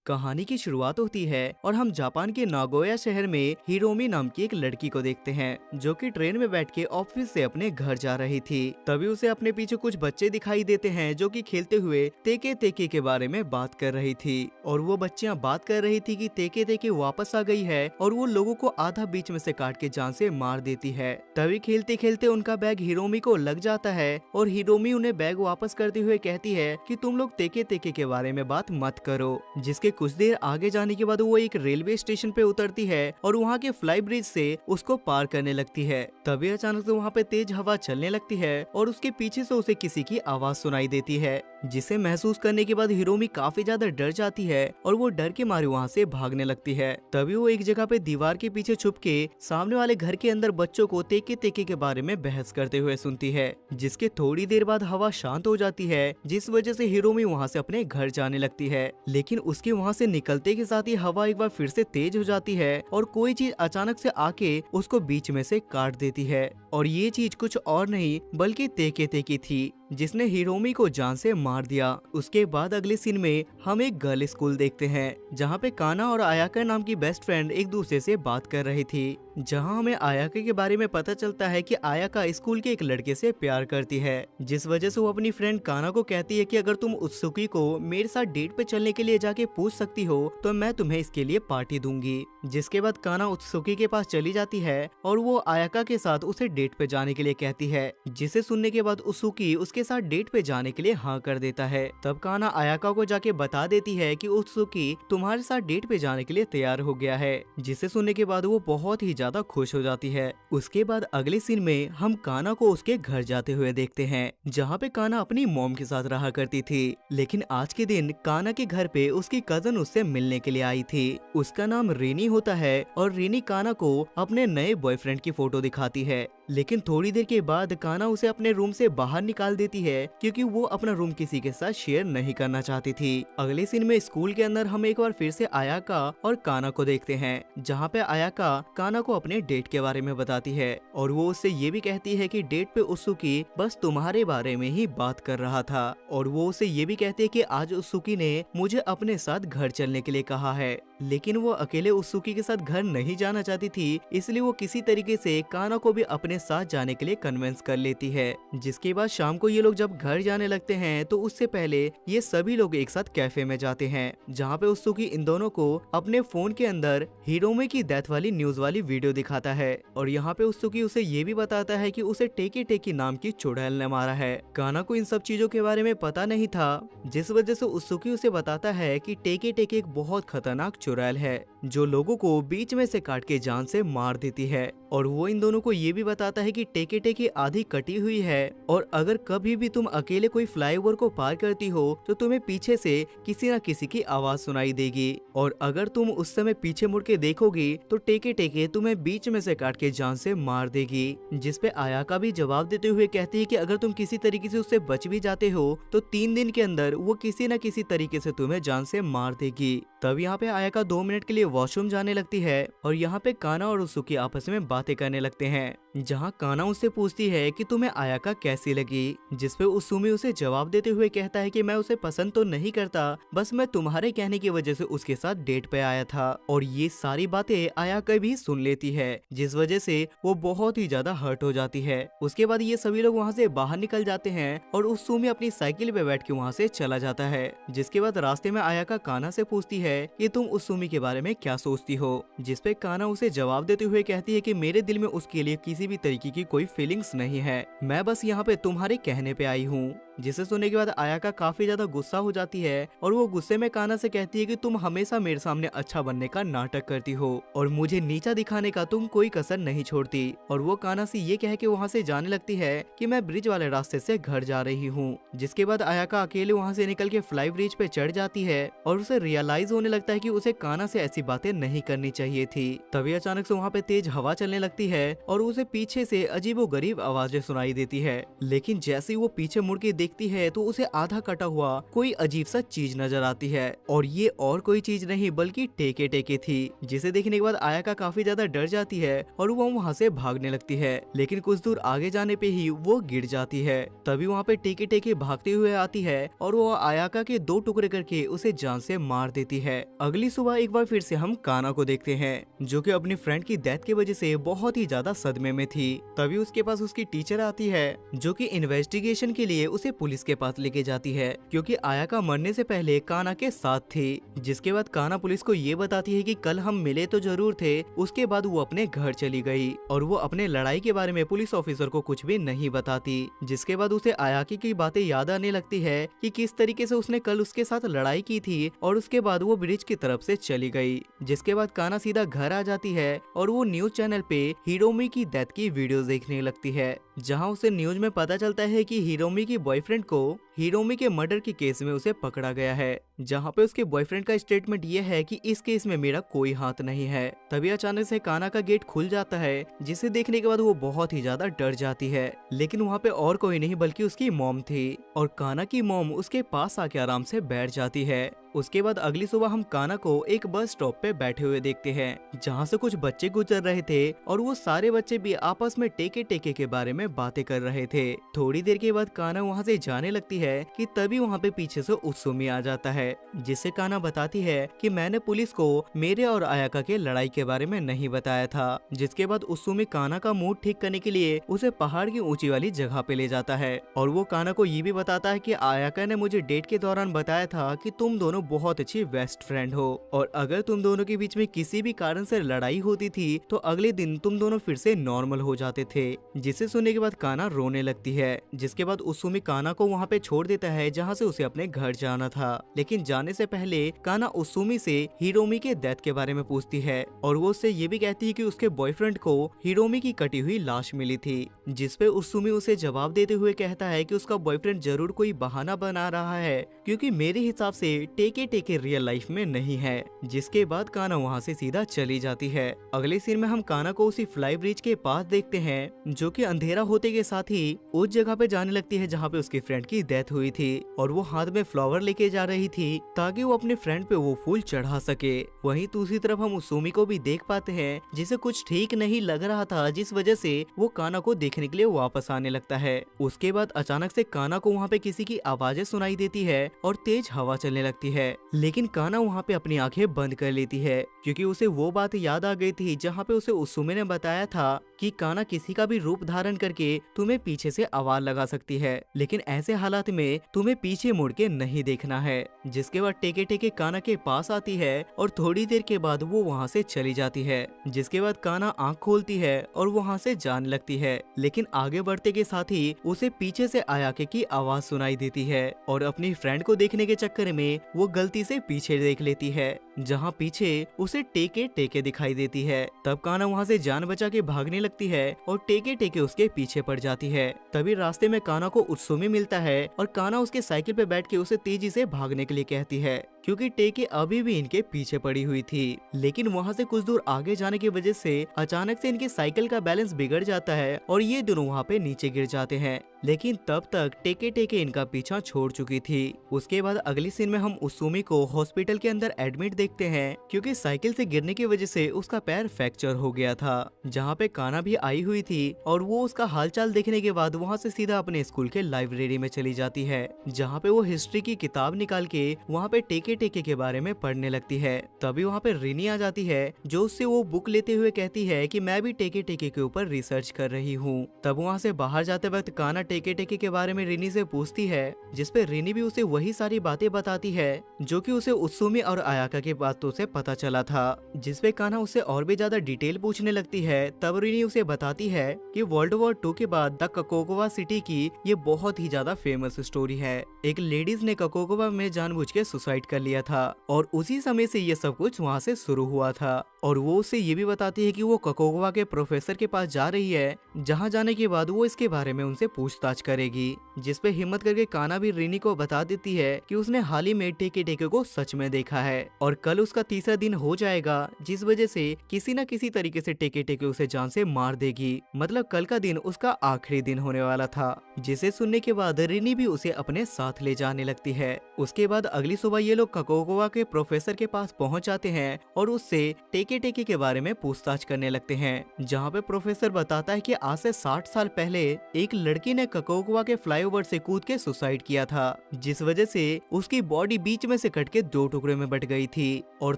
कहानी की शुरुआत होती है और हम जापान के नागोया शहर में हिरोमी नाम की एक लड़की को देखते हैं जो कि ट्रेन में बैठ के ऑफिस से अपने घर जा रही थी। तभी उसे अपने पीछे कुछ बच्चे दिखाई देते हैं जो कि खेलते हुए तेके तेके के बारे में बात कर रही थी और वो बच्चियां बात कर रही थी कि तेके तेके वापस आ गई है और वो लोगों को आधा बीच में से काट के जान से मार देती है। तभी खेलते खेलते उनका बैग हिरोमी को लग जाता है और हिरोमी उन्हें बैग वापस करते हुए कहती है कि तुम लोग तेके तेके के बारे में बात मत करो। जिसके कुछ देर आगे जाने के बाद वो एक रेलवे स्टेशन पे उतरती है और वहाँ के फ्लाई ब्रिज से उसको पार करने लगती है। तभी अचानक से वहाँ पे तेज हवा चलने लगती है और उसके पीछे से उसे किसी की आवाज सुनाई देती है, जिसे महसूस करने के बाद हिरोमी काफी ज्यादा डर जाती है और वो डर के मारे वहाँ से भागने लगती है। तभी वो एक जगह पे दीवार के पीछे छुप के सामने वाले घर के अंदर बच्चों को तेके तेके के बारे में बहस करते हुए सुनती है। जिसके थोड़ी देर बाद हवा शांत हो जाती है, जिस वजह से हिरोमी वहाँ से अपने घर जाने लगती है। लेकिन उसके वहाँ से निकलते के साथ ही हवा एक बार फिर से तेज हो जाती है और कोई चीज अचानक से आके उसको बीच में से काट देती है और ये चीज कुछ और नहीं बल्कि तेके तेकी थी जिसने हिरोमी को जान से मार दिया। उसके बाद अगले सीन में हम एक गर्ल स्कूल देखते हैं जहाँ पे काना और आयाका नाम की बेस्ट फ्रेंड एक दूसरे से बात कर रही थी। जहाँ हमें आयाका के बारे में पता चलता है कि आयाका स्कूल के एक लड़के से प्यार करती है, जिस वजह से वो अपनी फ्रेंड काना को कहती है कि अगर तुम उत्सुकी को मेरे साथ डेट पे चलने के लिए जाके पूछ सकती हो तो मैं तुम्हें इसके लिए पार्टी दूंगी। जिसके बाद काना उत्सुकी के पास चली जाती है और वो आयाका के साथ उसे डेट पे जाने के लिए कहती है, जिसे सुनने के बाद उत्सुकी उसके साथ डेट पे जाने के लिए हाँ कर देता है। तब काना आयाका को जाके बता देती है कि उत्सुकी तुम्हारे साथ डेट पे जाने के लिए तैयार हो गया है, जिसे सुनने के बाद वो बहुत ही ज्यादा खुश हो जाती है। उसके बाद अगले सीन में हम काना को उसके घर जाते हुए देखते हैं जहाँ पे काना अपनी मॉम के साथ रहा करती थी। लेकिन आज के दिन काना के घर पे उसकी कजन उससे मिलने के लिए आई थी। उसका नाम रेनी होता है और रेनी काना को अपने नए बॉयफ्रेंड की फोटो दिखाती है। लेकिन थोड़ी देर के बाद काना उसे अपने रूम से बाहर निकाल देती है क्योंकि वो अपना रूम किसी के साथ शेयर नहीं करना चाहती थी। अगले सीन में स्कूल के अंदर हम एक बार फिर से आयाका और काना को देखते हैं जहाँ पे आयाका काना को अपने डेट के बारे में बताती है और वो उससे ये भी कहती है कि डेट पे उत्सुकी बस तुम्हारे बारे में ही बात कर रहा था और वो उसे ये भी कहती है कि आज उत्सुकी ने मुझे अपने साथ घर चलने के लिए कहा है। लेकिन वो अकेले उत्सुकी के साथ घर नहीं जाना चाहती थी, इसलिए वो किसी तरीके से काना को भी अपने साथ जाने के लिए कन्विंस कर लेती है। जिसके बाद शाम को ये लोग जब घर जाने लगते हैं तो उससे पहले ये सभी लोग एक साथ कैफे में जाते हैं जहाँ पे उत्सुकी इन दोनों को अपने फोन के अंदर हिरोमी की डेथ वाली न्यूज वाली वीडियो दिखाता है और यहाँ पे उत्सुकी उसे ये भी बताता है कि उसे टेकी टेकी नाम की चुड़ैल ने मारा है। काना को इन सब चीजों के बारे में पता नहीं था, जिस वजह से उत्सुकी उसे बताता है कि टेकी टेकी एक बहुत खतरनाक चुड़ैल है जो लोगों को बीच में से काट के जान से मार देती है। और वो इन दोनों को ये भी बताता है कि टेके टेकी आधी कटी हुई है और अगर कभी भी तुम अकेले कोई फ्लाईओवर को पार करती हो तो तुम्हें पीछे से किसी न किसी की आवाज सुनाई देगी और अगर तुम उस समय पीछे मुड़ के देखोगी तो टेके टेके तुम्हें बीच में से काट के जान से मार देगी। जिसपे आयाका भी जवाब देते हुए कहती है कि अगर तुम किसी तरीके से उससे बच भी जाते हो तो 3 दिन के अंदर वो किसी न किसी तरीके से तुम्हें जान से मार देगी। तब यहाँ पे आयाका 2 मिनट के लिए वॉशरूम जाने लगती है और यहाँ पे काना और उत्सुकी आपस में बातें करने लगते हैं जहाँ काना उससे पूछती है कि तुम्हें आयाका कैसी लगी, जिसपे उत्सुमी उसे जवाब देते हुए कहता है कि मैं उसे पसंद तो नहीं करता, बस मैं तुम्हारे कहने की वजह से उसके साथ डेट पे आया था। और ये सारी बातें आयाका भी सुन लेती है जिस वजह से वो बहुत ही ज्यादा हर्ट हो जाती है। उसके बाद ये सभी लोग वहाँ से बाहर निकल जाते हैं और उत्सुमी अपनी साइकिल पे बैठ के वहाँ से चला जाता है। जिसके बाद रास्ते में आयाका काना से पूछती है कि तुम उत्सुमी के बारे में क्या सोचती हो, जिसपे काना उसे जवाब देते हुए कहती है कि मेरे दिल में उसके लिए किसी भी तरीके की कोई फीलिंग्स नहीं है, मैं बस यहाँ पे तुम्हारे कहने पे आई हूँ। जिसे सुनने के बाद आयाका काफी ज्यादा गुस्सा हो जाती है और वो गुस्से में काना से कहती है कि तुम हमेशा मेरे सामने अच्छा बनने का नाटक करती हो और मुझे नीचा दिखाने का तुम कोई कसर नहीं छोड़ती। और वो काना से ये कह के वहाँ से जाने लगती है कि मैं ब्रिज वाले रास्ते से घर जा रही हूँ। जिसके बाद आयाका अकेले वहाँ से निकल के फ्लाई ब्रिज पे चढ़ जाती है और उसे रियलाइज होने लगता है कि उसे काना से ऐसी बातें नहीं करनी चाहिए थी। तभी अचानक से वहाँ पे तेज हवा चलने लगती है और उसे पीछे से अजीबोगरीब आवाजें सुनाई देती है। लेकिन जैसे ही वो पीछे मुड़ के देखती है तो उसे आधा कटा हुआ कोई अजीब सा चीज नजर आती है, और ये और कोई चीज नहीं बल्कि टेके टेके थी, जिसे देखने के बाद आयाका काफी ज्यादा डर जाती है और वो वहाँ से भागने लगती है। लेकिन कुछ दूर आगे जाने पे ही वो गिर जाती है। तभी वहाँ पे टेके टेके भागते हुए आती है और वो आयाका के 2 टुकड़े करके उसे जान से मार देती है। अगली सुबह एक बार फिर से हम काना को देखते हैं, जो कि अपनी फ्रेंड की डेथ की वजह से बहुत ही ज्यादा सदमे में थी। तभी उसके पास उसकी टीचर आती है, जो कि इन्वेस्टिगेशन के लिए उसे पुलिस के पास लेके जाती है, क्योंकि आयाका मरने से पहले काना के साथ थी। जिसके बाद काना पुलिस को ये बताती है कि कल हम मिले तो जरूर थे। उसके बाद वो अपने घर चली गई और वो अपने लड़ाई के बारे में पुलिस ऑफिसर को कुछ भी नहीं बताती। जिसके बाद उसे आयाकी की बातें याद आने लगती है कि किस तरीके से उसने कल उसके साथ लड़ाई की थी, और उसके बाद वो ब्रिज की तरफ से चली गई। जिसके बाद काना सीधा घर आ जाती है और वो न्यूज चैनल पे हिरोमी की डेथ की वीडियोस देखने लगती है, जहां उसे न्यूज में पता चलता है कि हिरोमी की बॉयफ्रेंड को हिरोमी के मर्डर के केस में उसे पकड़ा गया है, जहां पे उसके बॉयफ्रेंड का स्टेटमेंट ये है कि इस केस में मेरा कोई हाथ नहीं है। तभी अचानक से काना का गेट खुल जाता है, जिसे देखने के बाद वो बहुत ही ज्यादा डर जाती है। लेकिन वहाँ पे और कोई नहीं बल्कि उसकी मॉम थी, और काना की मॉम उसके पास आके आराम से बैठ जाती है। उसके बाद अगली सुबह हम काना को एक बस स्टॉप पे बैठे हुए देखते हैं, जहाँ से कुछ बच्चे गुजर रहे थे, और वो सारे बच्चे भी आपस में टेके टेके के बारे में बातें कर रहे थे। थोड़ी देर के बाद काना वहाँ से जाने लगती है कि तभी वहाँ पे पीछे से उत्सुमी आ जाता है, जिससे काना बताती है कि मैंने पुलिस को मेरे और आयाका के लड़ाई के बारे में नहीं बताया था। जिसके बाद उत्सुमी काना का मूड ठीक करने के लिए उसे पहाड़ की ऊंची वाली जगह पे ले जाता है, और वो काना को ये भी बताता है कि आयाका ने मुझे डेट के दौरान बताया था कि तुम दोनों बहुत अच्छी बेस्ट फ्रेंड हो, और अगर तुम दोनों के बीच में किसी भी कारण से लड़ाई होती थी तो अगले दिन तुम दोनों फिर से नॉर्मल हो जाते थे। जिसे सुनने के बाद काना रोने लगती है। जिसके बाद उत्सुमी काना को वहाँ पे छोड़ देता है, जहाँ से उसे अपने घर जाना था। लेकिन जाने से पहले काना उत्सुमी से हिरोमी के डेथ के बारे में पूछती है, और वो उससे ये भी कहती है कि उसके बॉयफ्रेंड को हिरोमी की कटी हुई लाश मिली थी। जिसपे उत्सुमी उसे जवाब देते हुए कहता है कि उसका बॉयफ्रेंड जरूर कोई बहाना बना रहा है, क्योंकि मेरे हिसाब से टेके टेके रियल लाइफ में नहीं है। जिसके बाद काना वहाँ से सीधा चली जाती है। अगले सीन में हम काना को उसी फ्लाई ब्रिज के पास देखते हैं, जो कि अंधेरा होते के साथ ही उस जगह पे जाने लगती है जहाँ पे उसकी फ्रेंड की डेथ हुई थी, और वो हाथ में फ्लावर लेके जा रही थी ताकि वो अपने फ्रेंड पे वो फूल चढ़ा सके। वहीं दूसरी तरफ हम उसूमी को भी देख पाते हैं, जिसे कुछ ठीक नहीं लग रहा था, जिस वजह से वो काना को देखने के लिए वापस आने लगता है। उसके बाद अचानक से काना को वहाँ पे किसी की आवाजें सुनाई देती है और तेज हवा चलने लगती है। लेकिन काना वहाँ पे अपनी आंखें बंद कर लेती है, क्योंकि उसे वो बात याद आ गई थी जहाँ पे उसे उसूमी ने बताया था कि काना किसी का भी रूप धारण करके तुम्हें पीछे से आवाज लगा सकती है, लेकिन ऐसे हालात में तुम्हें पीछे मुड़ के नहीं देखना है। जिसके बाद टेके टेके काना के पास आती है और थोड़ी देर के बाद वो वहाँ से चली जाती है। जिसके बाद काना आंख खोलती है और वहाँ से जाने लगती है, लेकिन आगे बढ़ते के साथ ही उसे पीछे से आयाके की आवाज सुनाई देती है, और अपनी फ्रेंड को देखने के चक्कर में वो गलती से पीछे देख लेती है, जहाँ पीछे उसे टेके टेके दिखाई देती है। तब काना वहाँ से जान बचा के भागने लगती है और टेके टेके उसके पीछे पड़ जाती है। तभी रास्ते में काना को उत्सुमी मिलता है, और काना उसके साइकिल पे बैठ के उसे तेजी से भागने के लिए कहती है, क्योंकि टेके अभी भी इनके पीछे पड़ी हुई थी। लेकिन वहाँ से कुछ दूर आगे जाने की वजह से अचानक से इनके साइकिल का बैलेंस बिगड़ जाता है और ये दोनों वहाँ पे नीचे गिर जाते हैं। लेकिन तब तक टेके टेके इनका पीछा छोड़ चुकी थी। उसके बाद अगली सीन में हम उसूमी को हॉस्पिटल के अंदर एडमिट देखते हैं, क्योंकि साइकिल से गिरने की वजह से उसका पैर फ्रैक्चर हो गया था। जहाँ पे काना भी आई हुई थी, और वो उसका हालचाल देखने के बाद वहाँ से सीधा अपने स्कूल के लाइब्रेरी में चली जाती है, जहाँ पे वो हिस्ट्री की किताब निकाल के वहाँ पे टेके टेके के बारे में पढ़ने लगती है। तभी वहाँ पे रिनी आ जाती है, जो उससे वो बुक लेते हुए कहती है कि मैं भी टेके टेके के ऊपर रिसर्च कर रही हूँ। तब वहाँ से बाहर जाते वक्त काना टेके टेके के बारे में रिनी से पूछती है, जिसपे रिनी भी उसे वही सारी बातें बताती है जो कि उसे उत्सुमी और आयाका की बातों से पता चला था। जिसपे काना उससे और भी ज्यादा डिटेल पूछने लगती है। तब रिनी उसे बताती है कि वर्ल्ड वॉर 2 के बाद द ककोगवा सिटी की ये बहुत ही ज्यादा फेमस स्टोरी है। एक लेडीज ने ककोगवा में जानबूझ के सुसाइड कर लिया था और उसी समय से ये सब कुछ वहाँ से शुरू हुआ था। और वो उससे ये भी बताती है कि वो ककोगवा के प्रोफेसर के पास जा रही है, जहाँ जाने के बाद वो इसके बारे में उनसे पूछताछ करेगी। जिस पे हिम्मत करके काना भी रिनी को बता देती है कि उसने हाल ही में टेके टेके को सच में देखा है और कल उसका तीसरा दिन हो जाएगा, जिस वजह से किसी न किसी तरीके से टेके टेके उसे जान से मार देगी। मतलब कल का दिन उसका आखिरी दिन होने वाला था। जिसे सुनने के बाद रिनी भी उसे अपने साथ ले जाने लगती है। उसके बाद अगली सुबह ये लोग ककोगवा के प्रोफेसर के पास पहुंच जाते हैं और उससे टेके टेके के बारे में पूछताछ करने लगते हैं, जहां पे प्रोफेसर बताता है कि आज से 60 साल पहले एक लड़की ने ककोगवा के फ्लाईओवर से कूद के सुसाइड किया था, जिस वजह से उसकी बॉडी बीच में से कट के 2 टुकड़े में बट गई थी और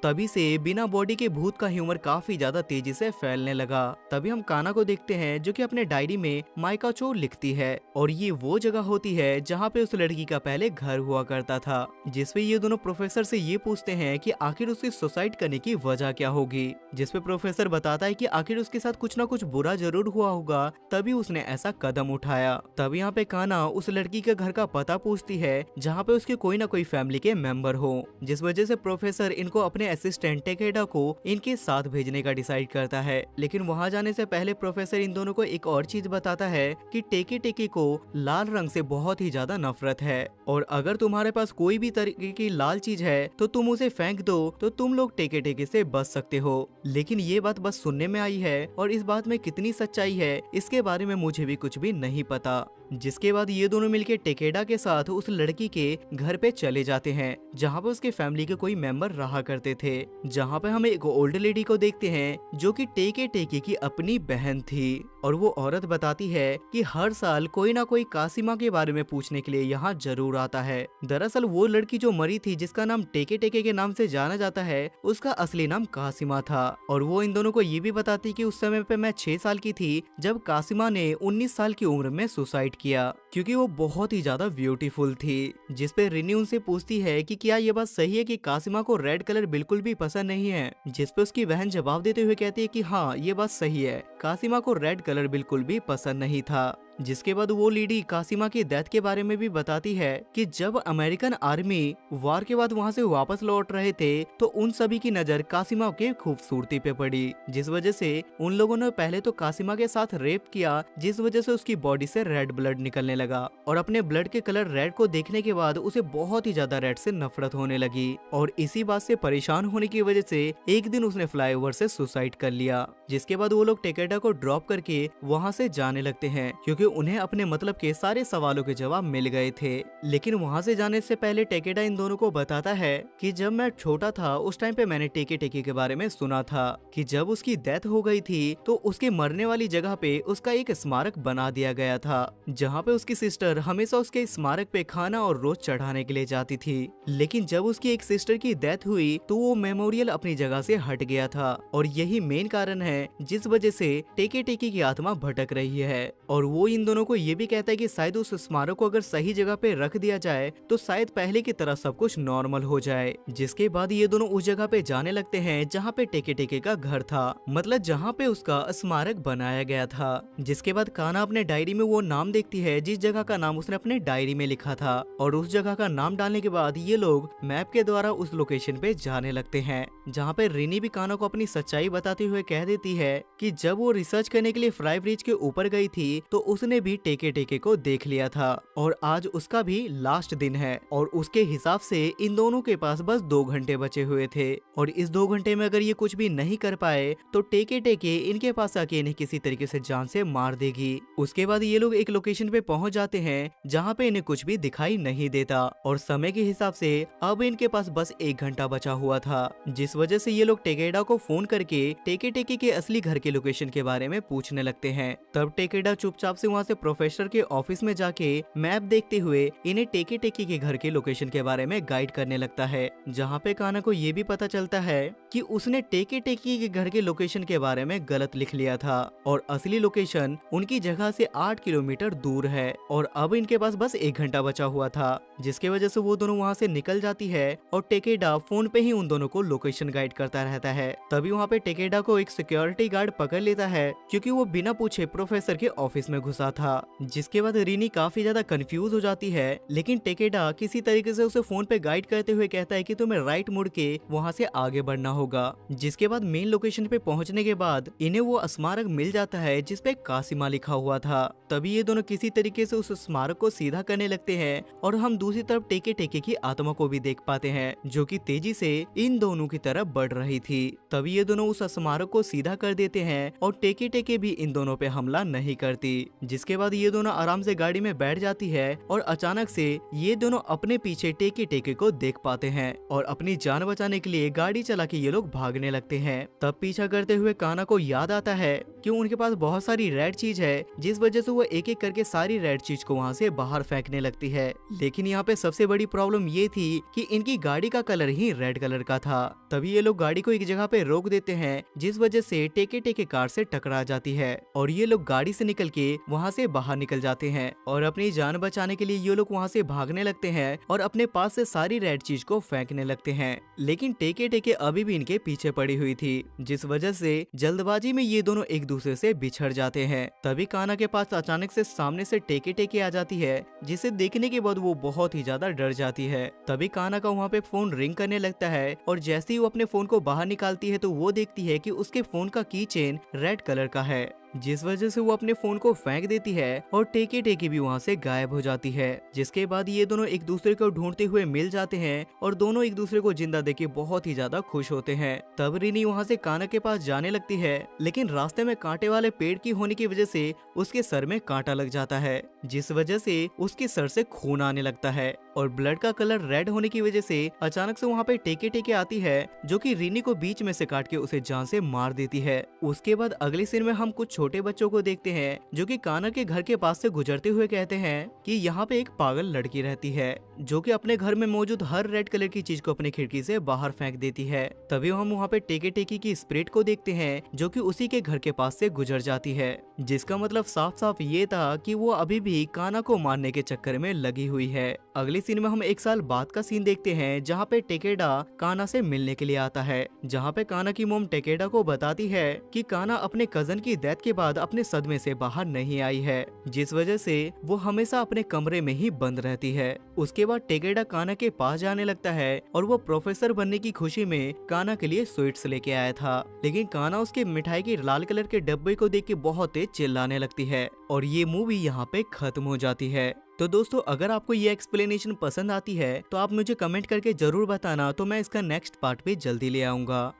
तभी से बिना बॉडी के भूत का ह्यूमर काफी ज्यादा तेजी से फैलने लगा। तभी हम काना को देखते हैं जो कि अपने डायरी में माइकाचो लिखती है और ये वो जगह होती है जहाँ पे उस लड़की का पहले घर हुआ करता था। जिसपे ये दोनों प्रोफेसर से ये पूछते हैं कि आखिर उसकी सुसाइड करने की वजह क्या होगी, जिसपे प्रोफेसर बताता है कि आखिर उसके साथ कुछ ना कुछ बुरा जरूर हुआ होगा, तभी उसने ऐसा कदम उठाया। तब यहाँ पे काना उस लड़की के घर का पता पूछती है जहाँ पे उसके कोई ना कोई फैमिली के मेंबर हो, जिस वजह से प्रोफेसर इनको अपने असिस्टेंट टेकेडा को इनके साथ भेजने का डिसाइड करता है। लेकिन वहाँ जाने से पहले प्रोफेसर इन दोनों को एक और चीज बताता है कि टेके टेके को लाल रंग से बहुत ही ज्यादा नफरत है और अगर तुम्हारे पास कोई भी तरीके की लाल चीज है तो तुम उसे फेंक दो तो तुम लोग टेके टेके से बच सकते हो। लेकिन ये बात बस सुनने में आई है और इस बात में कितनी सच्चाई है इसके बारे में मुझे भी कुछ भी नहीं पता। जिसके बाद ये दोनों मिलके टेकेडा के साथ उस लड़की के घर पे चले जाते हैं जहाँ पे उसके फैमिली के कोई मेंबर रहा करते थे, जहाँ पे हम एक ओल्ड लेडी को देखते हैं जो कि टेके टेके की अपनी बहन थी और वो औरत बताती है कि हर साल कोई ना कोई कासिमा के बारे में पूछने के लिए यहाँ जरूर आता है। दरअसल वो लड़की जो मरी थी जिसका नाम टेके टेके के नाम से जाना जाता है, उसका असली नाम कासिमा था और वो इन दोनों को ये भी बताती कि उस समय पे मैं 6 साल की थी जब कासिमा ने 19 साल की उम्र में सुसाइड किया, क्योंकि वो बहुत ही ज्यादा ब्यूटीफुल थी। जिसपे रिनी उनसे पूछती है कि क्या ये बात सही है कि कासिमा को रेड कलर बिल्कुल भी पसंद नहीं है, जिसपे उसकी बहन जवाब देते हुए कहती है कि हाँ ये बात सही है, कासिमा को रेड कलर बिल्कुल भी पसंद नहीं था। जिसके बाद वो लेडी कासिमा की डेथ के बारे में भी बताती है कि जब अमेरिकन आर्मी वार के बाद वहां से वापस लौट रहे थे तो उन सभी की नजर कासिमा के खूबसूरती पे पड़ी, जिस वजह से उन लोगों ने पहले तो कासिमा के साथ रेप किया, जिस वजह से उसकी बॉडी से रेड ब्लड निकलने लगा और अपने ब्लड के कलर रेड को देखने के बाद उसे बहुत ही ज्यादा रेड से नफरत होने लगी और इसी बात से परेशान होने की वजह से एक दिन उसने फ्लाईओवर से सुसाइड कर लिया। जिसके बाद वो लोग टेकेडा को ड्रॉप करके वहाँ से जाने लगते हैं क्योंकि उन्हें अपने मतलब के सारे सवालों के जवाब मिल गए थे। लेकिन वहाँ से जाने से पहले टेकेडा इन दोनों को बताता है कि जब मैं छोटा था उस टाइम पे मैंने टेके टेके के बारे में सुना था कि जब उसकी डेथ हो गई थी तो उसके मरने वाली जगह पे उसका एक स्मारक बना दिया गया था, जहाँ पे उसकी सिस्टर हमेशा उसके स्मारक पे खाना और रोज चढ़ाने के लिए जाती थी। लेकिन जब उसकी एक सिस्टर की डेथ हुई तो वो मेमोरियल अपनी जगह से हट गया था और यही मेन कारण है जिस वजह से टेके टेके की आत्मा भटक रही है। और वो इन दोनों को ये भी कहता है कि शायद उस स्मारक को अगर सही जगह पे रख दिया जाए तो शायद पहले की तरह सब कुछ नॉर्मल हो जाए। जिसके बाद ये दोनों उस जगह पे जाने लगते हैं जहाँ पे टेके टेके का घर था, मतलब जहाँ पे उसका स्मारक बनाया गया था। जिसके बाद काना अपने डायरी में वो नाम देखती है जिस जगह का नाम उसने अपने डायरी में लिखा था और उस जगह का नाम डालने के बाद ये लोग मैप के द्वारा उस लोकेशन पे जाने लगते हैं, जहाँ पे रिनी भी काना को अपनी सच्चाई बताते हुए कह देती है कि जब वो रिसर्च करने के लिए फ्लाई ब्रिज के ऊपर गई थी तो उसने भी टेके टेके को देख लिया था और आज उसका भी लास्ट दिन है और उसके हिसाब से इन दोनों के पास बस 2 घंटे बचे हुए थे और इस 2 घंटे में अगर ये कुछ भी नहीं कर पाए तो टेके टेके इनके पास आके इन्हें किसी तरीके से जान से मार देगी। उसके बाद ये लोग एक लोकेशन पे पहुंच जाते हैं जहाँ पे इन्हें कुछ भी दिखाई नहीं देता और समय के हिसाब से अब इनके पास बस 1 घंटा बचा हुआ था, जिस वजह से ये लोग टेकेडा को फोन करके टेके टेके के असली घर के लोकेशन के बारे में पूछने लगते हैं। तब टेकेडा चुपचाप से वहाँ से प्रोफेसर के ऑफिस में जाके मैप देखते हुए इन्हें टेके टेके के घर के लोकेशन के बारे में गाइड करने लगता है, जहाँ पे काना को ये भी पता चलता है कि उसने टेके टेके के घर के लोकेशन के बारे में गलत लिख लिया था और असली लोकेशन उनकी जगह से 8 किलोमीटर दूर है और अब इनके पास बस 1 घंटा बचा हुआ था, जिसके वजह से वो दोनों वहाँ से निकल जाती है और टेकेडा फोन पे ही उन दोनों को लोकेशन लोकेशन गाइड करता रहता है। तभी वहाँ पे टेकेडा को एक सिक्योरिटी गार्ड पकड़ लेता है क्योंकि वो बिना पूछे प्रोफेसर के ऑफिस में घुसा था। जिसके बाद रिनी काफी ज्यादा कंफ्यूज हो जाती है, लेकिन टेकेडा किसी तरीके से उसे फोन पे गाइड करते हुए कहता है कि तुम्हें राइट मुड़ के वहाँ से आगे बढ़ना होगा। जिसके बाद मेन लोकेशन पे पहुंचने के बाद इन्हें वो स्मारक मिल जाता है जिसपे कासिमा लिखा हुआ था। तभी ये दोनों किसी तरीके से उस स्मारक को सीधा करने लगते हैं और हम दूसरी तरफ टेके टेके की आत्मा को भी देख पाते हैं जो कि तेजी से इन दोनों की तरफ बढ़ रही थी। तभी ये दोनों उस स्मारक को सीधा कर देते हैं और टेके टेके भी इन दोनों पे हमला नहीं करती। जिसके बाद ये दोनों आराम से गाड़ी में बैठ जाती है और अचानक से ये दोनों अपने पीछे टेके टेके को देख पाते हैं और अपनी जान बचाने के लिए गाड़ी चला के ये लोग भागने लगते हैं। तब पीछा करते हुए काना को याद आता है कि उनके पास बहुत सारी रेड चीज है, जिस वजह से वो एक एक करके सारी रेड चीज को वहाँ से बाहर फेंकने लगती है। लेकिन यहाँ पे सबसे बड़ी प्रॉब्लम ये थी कि इनकी गाड़ी का कलर ही रेड कलर का था। तभी ये लोग गाड़ी को एक जगह पे रोक देते हैं, जिस वजह से टेके टेके कार से टकरा जाती है और ये लोग गाड़ी से निकल के वहाँ से बाहर निकल जाते हैं और अपनी जान बचाने के लिए ये लोग वहाँ से भागने लगते हैं और अपने पास से सारी रेड चीज को फेंकने लगते हैं। लेकिन टेके टेके अभी भी इनके पीछे पड़ी हुई थी, जिस वजह से जल्दबाजी में ये दोनों एक दूसरे से बिछड़ जाते हैं। तभी काना के पास अचानक से सामने से टेके टेके आ जाती है, जिसे देखने के बाद वो बहुत ही ज्यादा डर जाती है। तभी काना का वहाँ पे फोन रिंग करने लगता है और जैसे ही वो अपने फोन को बाहर निकालती है तो वो देखती है कि उसके फोन का की चेन रेड कलर का है, जिस वजह से वो अपने फोन को फेंक देती है और टेके टेके भी वहाँ से गायब हो जाती है। जिसके बाद ये दोनों एक दूसरे को ढूंढते हुए मिल जाते हैं और दोनों एक दूसरे को जिंदा देख के बहुत ही ज्यादा खुश होते हैं। तब रिनी वहाँ से काना के पास जाने लगती है, लेकिन रास्ते में कांटे वाले पेड़ की होने की वजह से उसके सर में कांटा लग जाता है, जिस वजह से उसके सर से खून आने लगता है और ब्लड का कलर रेड होने की वजह से अचानक से वहाँ पे टेके टेके आती है जो कि रिनी को बीच में से काट के उसे जान से मार देती है। उसके बाद अगले सीन में हम कुछ छोटे बच्चों को देखते हैं जो कि काना के घर के पास से गुजरते हुए कहते हैं कि यहाँ पे एक पागल लड़की रहती है जो कि अपने घर में मौजूद हर रेड कलर की चीज को अपनी खिड़की से बाहर फेंक देती है। तभी हम वहाँ पे टेके टेकी की स्पिरिट को देखते हैं जो कि उसी के घर के पास से गुजर जाती है, जिसका मतलब साफ साफ ये था कि वो अभी भी काना को मारने के चक्कर में लगी हुई है। अगले सीन में हम एक साल बाद का सीन देखते हैं जहाँ पे टेकेडा काना से मिलने के लिए आता है, जहाँ पे काना की मोम टेकेडा को बताती है कि काना अपने कजन की डेथ के बाद अपने सदमे से बाहर नहीं आई है, जिस वजह से वो हमेशा अपने कमरे में ही बंद रहती है। उसके बाद टेकेडा काना के पास जाने लगता है और वो प्रोफेसर बनने की खुशी में काना के लिए स्वीट्स लेके आया था, लेकिन काना उसके मिठाई के लाल कलर के डब्बे को देख के बहुत तेज चिल्लाने लगती है और ये मूवी यहाँ पे खत्म हो जाती है। तो दोस्तों, अगर आपको ये एक्सप्लेनेशन पसंद आती है तो आप मुझे कमेंट करके जरूर बताना, तो मैं इसका नेक्स्ट पार्ट भी जल्दी ले आऊंगा।